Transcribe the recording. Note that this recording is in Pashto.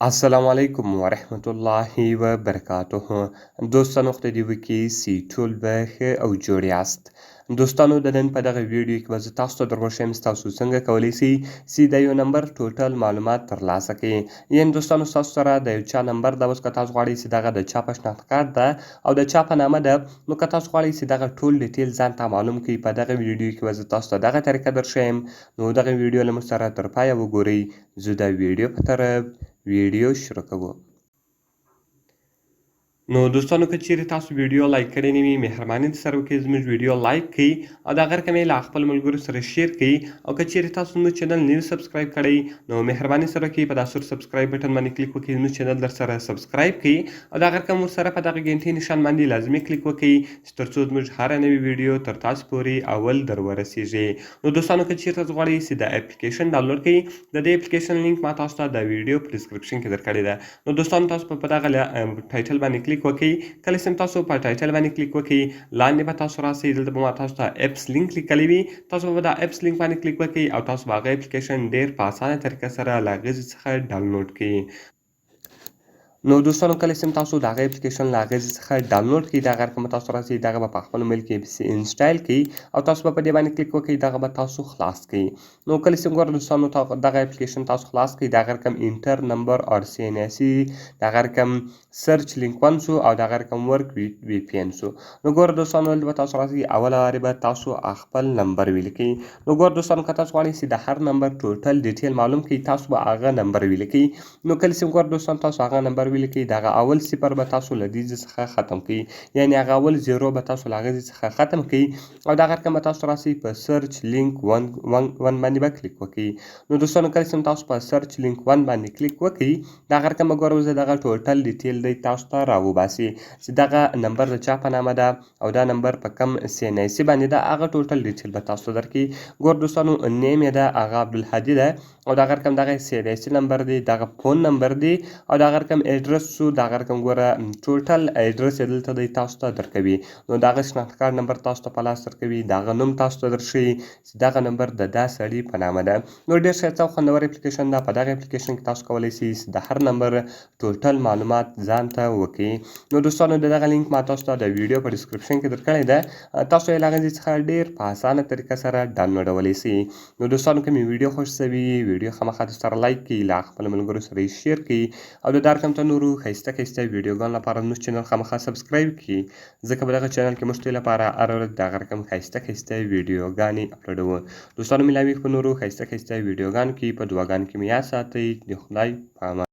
السلام علیکم ورحمت الله وبرکاته. دوستانو خدای دې وکړي چې ټول به ښه او جوړ یاست. دوستانو د نن په دغه ویډیو کې به زه تاسو ته در وښیم چې تاسو څنګه کولی شئ چې د یو نمبر ټوټل معلومات ترلاسه کړئ. یعنې دوستانو ستاسو سره د یو چا نمبر ده، اوس که تاسو غواړئ چې دغه د چا په شناخت کارت ده او د چا په نامه ده، نو که تاسو غواړئ چې دغه ټول ډیټیل ځان ته معلوم کړئ، په دغه ویډیو کې به زه تاسو ته دغه طریقه درښیم. نو دغه ویډیو له موږ سره تر پایه وګورئ. زه د ویډیو په طرف ویډیو شروع کوو. نو دوستانو که چیرې تاسو ویډیو لایک کړی نه وي، مهرباني د سره وکړئ زموږ ویډیو لایک کړئ او د هغه رقم یې له خپل ملګرو سره شیر کړئ. او که چیرې تاسو زموږ چینل نوي سبسکرایب کړی، نو مهرباني سره وکړئ په دا سور سبسکرایب بټن باندې کلیک وکړئ، زموږ چینل در سره سبسکرایب کړئ او د هغه رقم ورسره په دغه ګنټۍ نشان باندې لازمي کلیک وکړئ چې تر څو زموږ هره نوې ویډیو تر تاسو پورې اول در ورسیږي. نو دوستانو که چیرته تاسو غواړئ چې د اپلیکیشن ډاونلوډ کړئ، د دې اپلیکیشن لینک ما تاسو ته د ویډیو په ډسکرپشن کې درکړې ده. نو دوستانو تاسو په دغه ټایټل باندې کلیک وکړئ. کله چې تاسو په ټایټل باندې کلیک وکړئ، لاندې به تاسو راسئ، دلته به ما تاسو ته اپس لینک لیکلی وي. تاسو به دا اپس لینک باندې کلیک وکړئ او تاسو به هغه اپلیکیشن ډیر په اسانه طریقه سره له هغې څخه ډاونلوډ کړئ. نو دوستانو کله چې تاسو د هغه اپلیکیشن له هغې څخه ډاونلوډ کړئ، دغه رقم به تاسو راسئ، دغه به په خپل موبایل کې انسټایل کړئ او تاسو به په دې باندې کلیک وکړئ، دغه به تاسو خلاص کړئ. نو کله چې ګوره دوستانو دغه اپلیکیشن تاسو خلاص کړئ، دغه رقم انټر نمبر اور CNC، دغه رقم سرچ لینک 1 شو او دغه رقم ورک VPN شو. نو ګوره دوستانو دلته به تاسو راسئ، اوله وارې به تاسو خپل نمبر ولیکئ. نو ګوره دوستانو که تاسو غواړئ چې د هر نمبر ټوټل ډیټیل معلوم کړئ، تاسو به هغه نمبر ولیکئ. نو کله چې ګوره دوستانو تاسو هغه نمبر ولیکئ، دغه اول صفر به تاسو له دې څخه ختم کړئ، یعنې هغه اول زیرو به تاسو له هغې څخه ختم کړئ او دغه رقم به تاسو راسئ په سرچ لینک 1 باندې به کلیک وکړئ. نو دوستانو کله چې تاسو په سرچ لینک 1 باندې کلیک وکړئ، دغه رقم به ګوره اوس دغه ټوټل ډیټیل دی تاسو ته راوباسي چې دغه نمبر د چا په نامه ده او دا نمبر په کم CNC باندې ده، هغه ټوټل ډیټیل به تاسو ته درکړي. ګوره دوستانو نیم یې ده هغه عبدالهادي ده او دغه رقم دغه CNC نمبر دی، دغه فون نمبر دی او دغه رقم ایډرس شو. دغه رقم ګوره ټوټل ایډرس یې دلته دی تاسو ته درکوي. نو دغه شناخت کارت نمبر تاسو ته په لاس درکوي، دغه نوم تاسو ته درښیي چې دغه نمبر د دا سړي په نامه ده. نو ډېر ښایسته او خوندور اپلیکیشن ده. په دغه اپلیکیشن کې تاسو کولی شئ چې د هر نمبر ټوټل معلومات ځان ته وکړئ. نو دوستانو د دغه لینک ما تاسو ته د ویډیو په ډسکرپشن کې درکړی ده، تاسو یې له هغې څخه ډېر په اسانه طریقه سره ډاونلوډولی شئ. نو دوستانو که مې ویډیو خوښ شوي ویډیو خامخا سره لایک کړئ، له خپلو ملګرو سره یې شیر کړئ او د دا رقم ته نورو ښایسته ویډیوګانو لپاره زموږ چینل خامخا سبسکرایب کړئ، ځکه په دغه چینل کې موږ ستاسو لپاره هره ورځ د هغه رقم ښایسته ویډیوګانې اپلوډوو. دوستانو ملاوي په نورو ښایسته ویډیوګانو کې په دعاګانو کې مې یاد ساتئ. د خدای په امان.